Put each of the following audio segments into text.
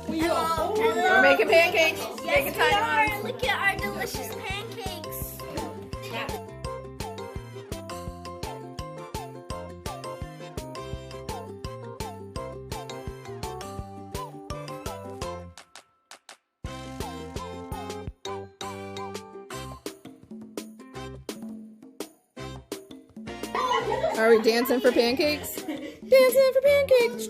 We're making pancakes. Yes, we are. Look at our delicious pancakes. Are we dancing for pancakes? Dancing for pancakes.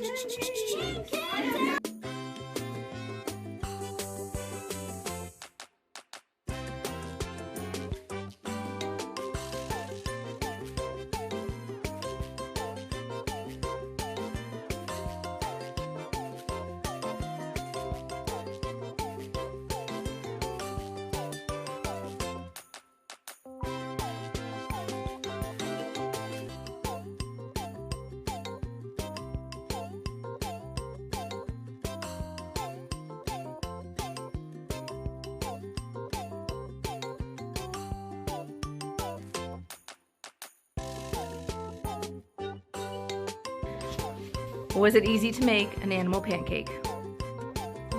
Was it easy to make an animal pancake?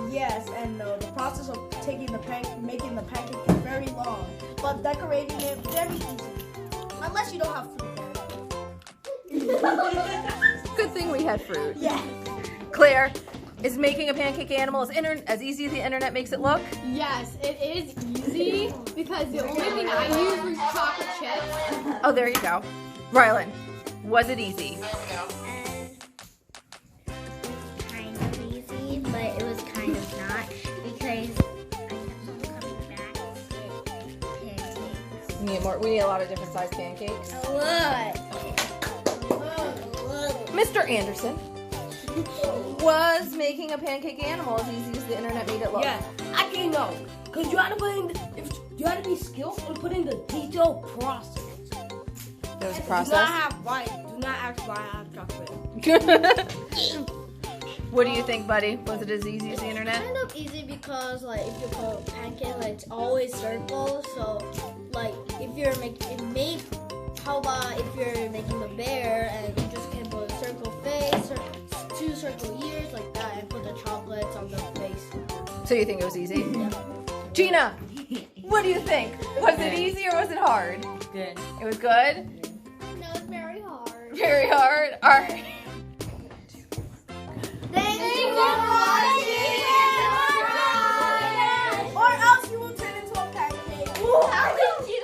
Yes, and the process of making the pancake is very long, but decorating it very easy. Unless you don't have fruit there. Good thing we had fruit. Yeah. Claire, is making a pancake animal as easy as the internet makes it look? Yes, it is easy because the only thing I use was chocolate chips. Oh, there you go. Rylan, was it easy? Kind of easy, but it was kind of not because I kept on coming back to get pancakes. We need a lot of different sized pancakes. A lot. Mr. Anderson, was making a pancake animal as easy as the internet made it look? Yeah, actually no, because you had to be skillful in putting the detailed process. There was a Do process? not ask why I have chocolate. What do you think, buddy? Was it as easy as the internet? Kind of easy because like if you put pancake, like it's always circle. So like if you're how about if you're making a bear and you just can put a circle face or 2 circle ears like that and put the chocolates on the face. So you think it was easy? Yeah. Gina, what do you think? Was it easy or was it hard? Good. It was good? No, it's very hard. Very hard? All right. Thank you for watching. Or else you will turn into a pancake. How did you?